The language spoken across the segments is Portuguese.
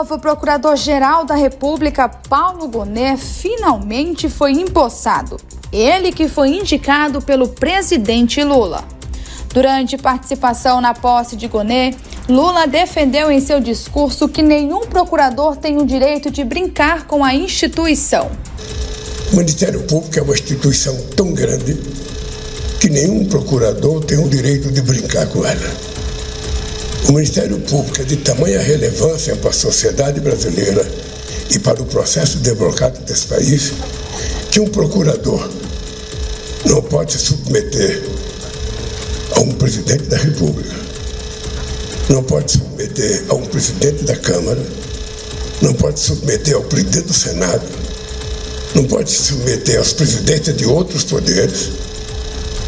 novo Procurador-Geral da República, Paulo Gonet, finalmente foi empossado. Ele que foi indicado pelo presidente Lula. Durante participação na posse de Gonet, Lula defendeu em seu discurso que nenhum procurador tem o direito de brincar com a instituição. O Ministério Público é uma instituição tão grande que nenhum procurador tem o direito de brincar com ela. O Ministério Público é de tamanha relevância para a sociedade brasileira e para o processo democrático desse país que um procurador não pode se submeter a um presidente da República, não pode se submeter a um presidente da Câmara, não pode se submeter ao presidente do Senado, não pode se submeter aos presidentes de outros poderes,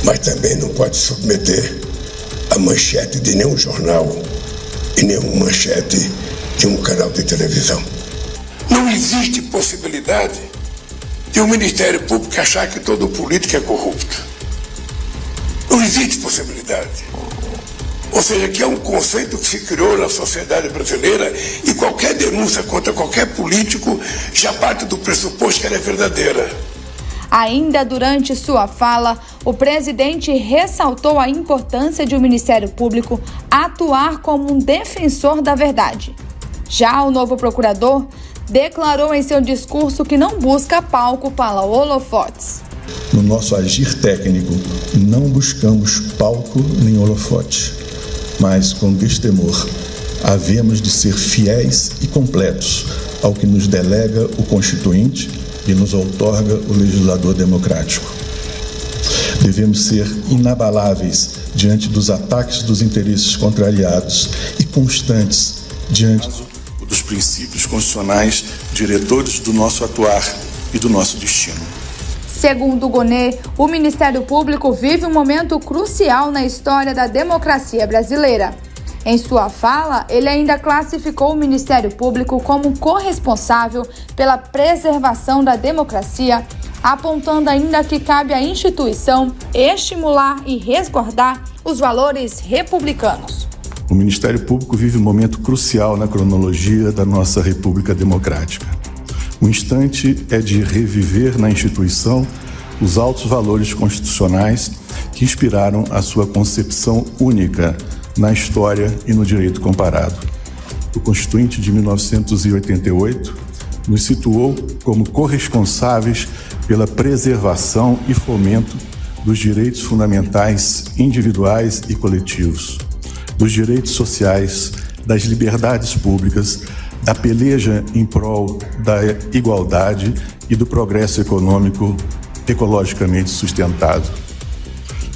mas também não pode se submeter à manchete de nenhum jornal e nenhuma manchete de um canal de televisão. Não existe possibilidade de um Ministério Público achar que todo político é corrupto. Não existe possibilidade. Ou seja, que é um conceito que se criou na sociedade brasileira e qualquer denúncia contra qualquer político já parte do pressuposto que ela é verdadeira. Ainda durante sua fala, o presidente ressaltou a importância de o Ministério Público atuar como um defensor da verdade. Já o novo procurador declarou em seu discurso que não busca palco para holofotes. No nosso agir técnico, não buscamos palco nem holofote, mas com destemor, havemos de ser fiéis e completos ao que nos delega o Constituinte e nos outorga o legislador democrático. Devemos ser inabaláveis diante dos ataques dos interesses contrariados e constantes diante dos princípios constitucionais diretores do nosso atuar e do nosso destino. Segundo Gonet, o Ministério Público vive um momento crucial na história da democracia brasileira. Em sua fala, ele ainda classificou o Ministério Público como corresponsável pela preservação da democracia, apontando ainda que cabe à instituição estimular e resguardar os valores republicanos. O Ministério Público vive um momento crucial na cronologia da nossa República Democrática. O instante é de reviver na instituição os altos valores constitucionais que inspiraram a sua concepção única na história e no direito comparado. O Constituinte de 1988 nos situou como corresponsáveis pela preservação e fomento dos direitos fundamentais individuais e coletivos, dos direitos sociais, das liberdades públicas, da peleja em prol da igualdade e do progresso econômico ecologicamente sustentado.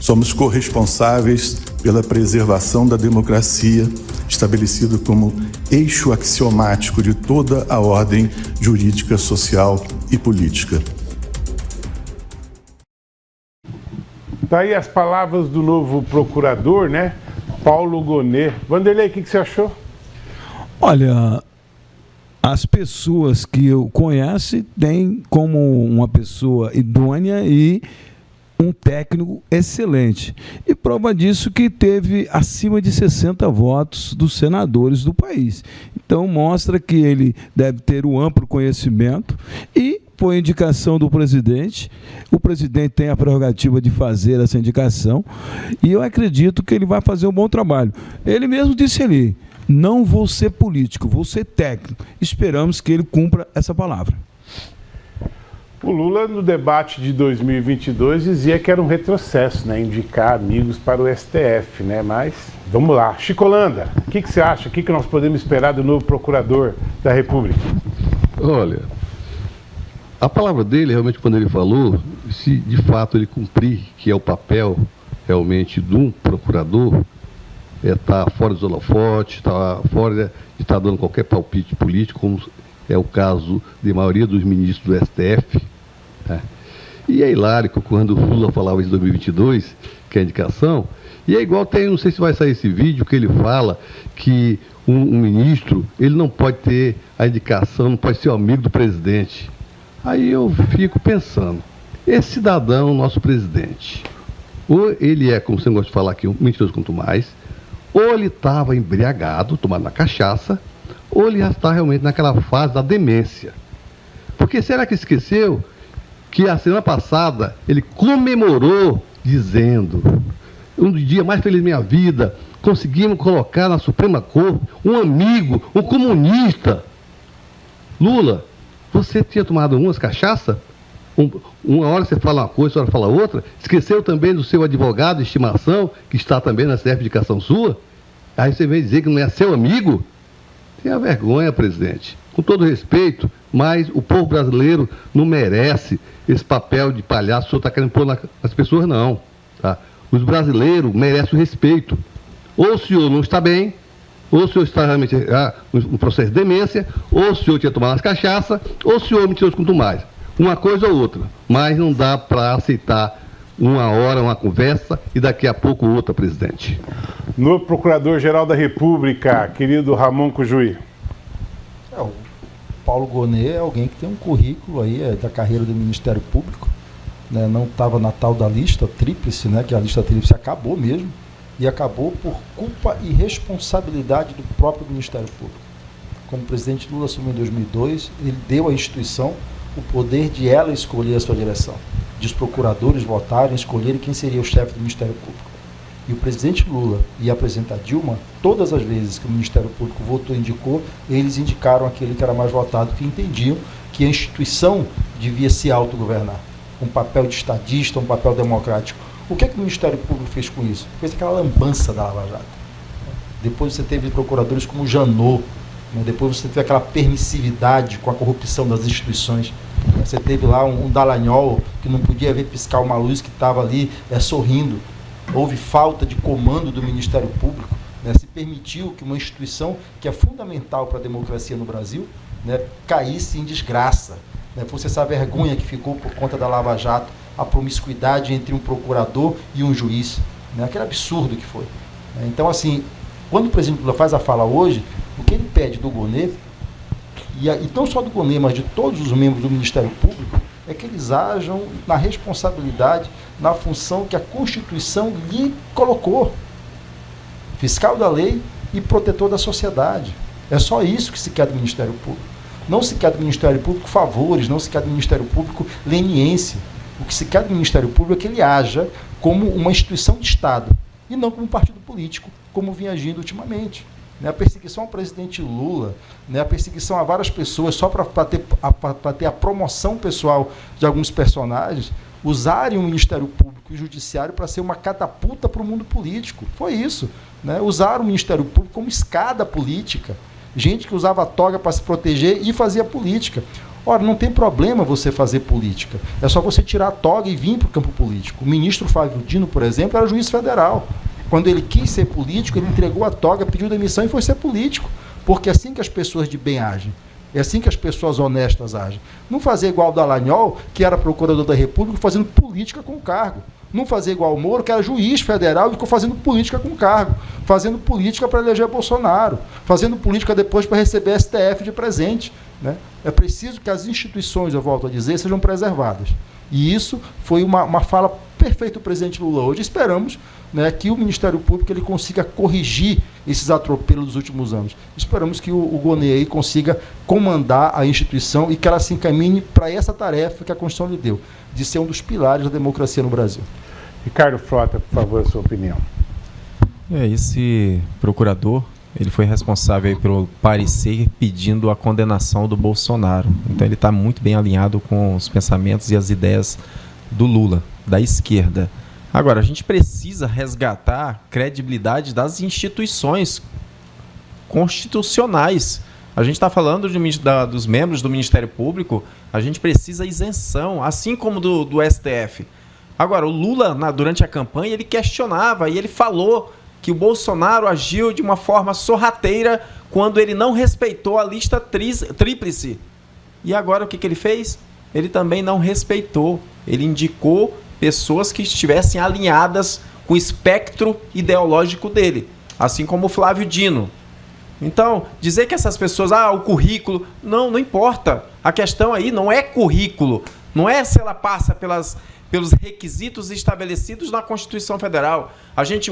Somos corresponsáveis pela preservação da democracia, estabelecido como eixo axiomático de toda a ordem jurídica, social e política. Tá aí as palavras do novo procurador, né? Paulo Gonet. Vanderlei, o que você achou? Olha, as pessoas que eu conheço têm como uma pessoa idônea e um técnico excelente. E prova disso que teve acima de 60 votos dos senadores do país. Então mostra que ele deve ter um amplo conhecimento e, por indicação do presidente, o presidente tem a prerrogativa de fazer essa indicação e eu acredito que ele vai fazer um bom trabalho. Ele mesmo disse ali, não vou ser político, vou ser técnico. Esperamos que ele cumpra essa palavra. O Lula, no debate de 2022, dizia que era um retrocesso, né? Indicar amigos para o STF, né? Mas, vamos lá. Chico Holanda, o que você acha? O que nós podemos esperar do novo procurador da República? Olha, a palavra dele, realmente, quando ele falou, se de fato ele cumprir, que é o papel, realmente, de um procurador, estar fora dos holofotes, estar fora de estar dando qualquer palpite político, como é o caso de maioria dos ministros do STF. Né? E é hilário quando o Lula falava isso em 2022, que é a indicação, e é igual, não sei se vai sair esse vídeo, que ele fala que um ministro, ele não pode ter a indicação, não pode ser o amigo do presidente. Aí eu fico pensando, esse cidadão, nosso presidente, ou ele é, como você gosta de falar aqui, um mentiroso quanto mais, ou ele estava embriagado, tomando uma cachaça, ou ele já está realmente naquela fase da demência. Porque será que esqueceu que a semana passada ele comemorou dizendo: um dia mais feliz da minha vida, conseguimos colocar na Suprema Corte um amigo, um comunista. Lula, você tinha tomado umas cachaças? Uma hora você fala uma coisa, outra hora fala outra. Esqueceu também do seu advogado de estimação, que está também na CF de indicação sua? Aí você vem dizer que não é seu amigo? Tenha vergonha, presidente. Com todo respeito, mas o povo brasileiro não merece esse papel de palhaço que o senhor está querendo pôr nas pessoas, não. Tá? Os brasileiros merecem o respeito. Ou o senhor não está bem, ou o senhor está realmente no processo de demência, ou o senhor tinha tomado as cachaças, ou o senhor mentiroso quanto mais. Uma coisa ou outra, mas não dá para aceitar uma hora uma conversa e daqui a pouco outra, presidente. No Procurador-Geral da República, querido Ramon Cujuí. O Paulo Gonet é alguém que tem um currículo aí da carreira do Ministério Público, né? Não estava na tal da lista tríplice, né? Que a lista tríplice acabou mesmo, e acabou por culpa e responsabilidade do próprio Ministério Público. Quando o presidente Lula assumiu em 2002, ele deu à instituição o poder de ela escolher a sua direção, de os procuradores votarem, escolherem quem seria o chefe do Ministério Público. E o presidente Lula e a presidenta Dilma, todas as vezes que o Ministério Público votou e indicou, eles indicaram aquele que era mais votado, que entendiam que a instituição devia se autogovernar. Um papel de estadista, um papel democrático. O que é que o Ministério Público fez com isso? Fez aquela lambança da Lava Jato. Depois você teve procuradores como Janot, né? Depois você teve aquela permissividade com a corrupção das instituições. Você teve lá um Dallagnol que não podia ver piscar uma luz, que estava ali sorrindo. Houve falta de comando do Ministério Público, né? Se permitiu que uma instituição que é fundamental para a democracia no Brasil, né, caísse em desgraça, né? Fosse essa vergonha que ficou por conta da Lava Jato, a promiscuidade entre um procurador e um juiz, né? Aquele absurdo que foi, né? Então, assim, quando o presidente Lula faz a fala hoje, o que ele pede do Gonet, e não só do Gonet, mas de todos os membros do Ministério Público, é que eles ajam na responsabilidade, na função que a Constituição lhe colocou. Fiscal da lei e protetor da sociedade. É só isso que se quer do Ministério Público. Não se quer do Ministério Público favores, não se quer do Ministério Público leniência. O que se quer do Ministério Público é que ele haja como uma instituição de Estado e não como um partido político, como vinha agindo ultimamente. A perseguição ao presidente Lula, a perseguição a várias pessoas só para ter a promoção pessoal de alguns personagens, usarem o Ministério Público e o Judiciário para ser uma catapulta para o mundo político. Foi isso. Usaram o Ministério Público como escada política. Gente que usava a toga para se proteger e fazia política. Ora, não tem problema você fazer política. É só você tirar a toga e vir para o campo político. O ministro Flávio Dino, por exemplo, era juiz federal. Quando ele quis ser político, ele entregou a toga, pediu demissão e foi ser político. Porque é assim que as pessoas de bem agem. É assim que as pessoas honestas agem. Não fazer igual o Dallagnol, que era procurador da República, fazendo política com cargo. Não fazer igual o Moro, que era juiz federal e ficou fazendo política com cargo. Fazendo política para eleger Bolsonaro. Fazendo política depois para receber STF de presente. É preciso que as instituições, eu volto a dizer, sejam preservadas. E isso foi uma fala perfeita do presidente Lula hoje. Esperamos que o Ministério Público ele consiga corrigir esses atropelos dos últimos anos. Esperamos que o Gonet consiga comandar a instituição e que ela se encaminhe para essa tarefa que a Constituição lhe deu, de ser um dos pilares da democracia no Brasil. Ricardo Frota, por favor, a sua opinião. Esse procurador, ele foi responsável aí pelo parecer pedindo a condenação do Bolsonaro. Então ele está muito bem alinhado com os pensamentos e as ideias do Lula, da esquerda. Agora, a gente precisa resgatar a credibilidade das instituições constitucionais. A gente está falando dos membros do Ministério Público, a gente precisa isenção, assim como do STF. Agora, o Lula, durante a campanha, ele questionava e ele falou que o Bolsonaro agiu de uma forma sorrateira quando ele não respeitou a lista tríplice. E agora o que ele fez? Ele também não respeitou. Ele indicou pessoas que estivessem alinhadas com o espectro ideológico dele, assim como o Flávio Dino. Então, dizer que essas pessoas, o currículo, não importa. A questão aí não é currículo, não é se ela passa pelos requisitos estabelecidos na Constituição Federal.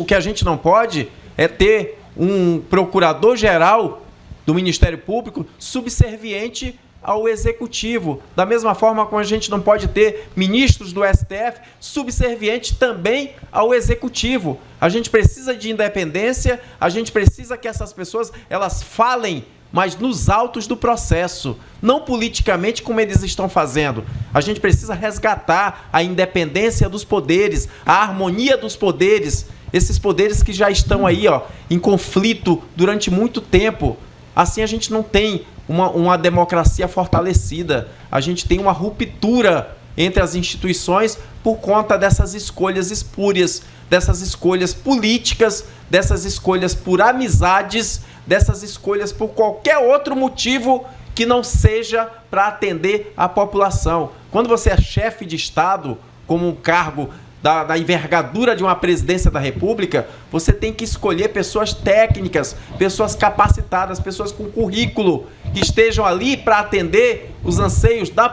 O que a gente não pode é ter um procurador-geral do Ministério Público subserviente ao Executivo. Da mesma forma como a gente não pode ter ministros do STF subservientes também ao Executivo. A gente precisa de independência, a gente precisa que essas pessoas elas falem, mas nos autos do processo, não politicamente como eles estão fazendo. A gente precisa resgatar a independência dos poderes, a harmonia dos poderes, esses poderes que já estão aí, em conflito durante muito tempo. Assim a gente não tem uma democracia fortalecida, a gente tem uma ruptura entre as instituições por conta dessas escolhas espúrias, dessas escolhas políticas, dessas escolhas por amizades, dessas escolhas por qualquer outro motivo que não seja para atender a população. Quando você é chefe de Estado, como um cargo da envergadura de uma presidência da República, você tem que escolher pessoas técnicas, pessoas capacitadas, pessoas com currículo, que estejam ali para atender os anseios da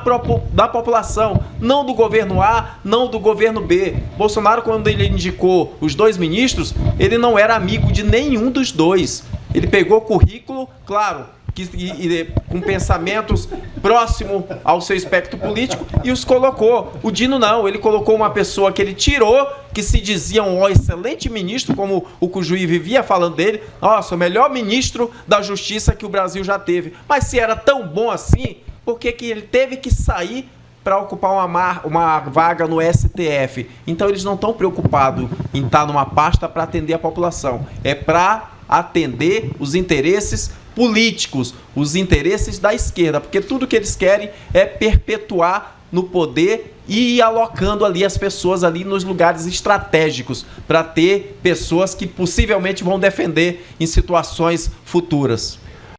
população, não do governo A, não do governo B. Bolsonaro, quando ele indicou os 2 ministros, ele não era amigo de nenhum dos 2. Ele pegou currículo, claro, com pensamentos próximos ao seu espectro político e os colocou. O Dino não, ele colocou uma pessoa que ele tirou, que se dizia um excelente ministro, como o Cujuí vivia falando dele, nossa, o melhor ministro da Justiça que o Brasil já teve. Mas se era tão bom assim, por que ele teve que sair para ocupar uma vaga no STF? Então eles não estão preocupados em estar numa pasta para atender a população, é para atender os interesses políticos, os interesses da esquerda, porque tudo que eles querem é perpetuar no poder e ir alocando ali as pessoas ali nos lugares estratégicos para ter pessoas que possivelmente vão defender em situações futuras.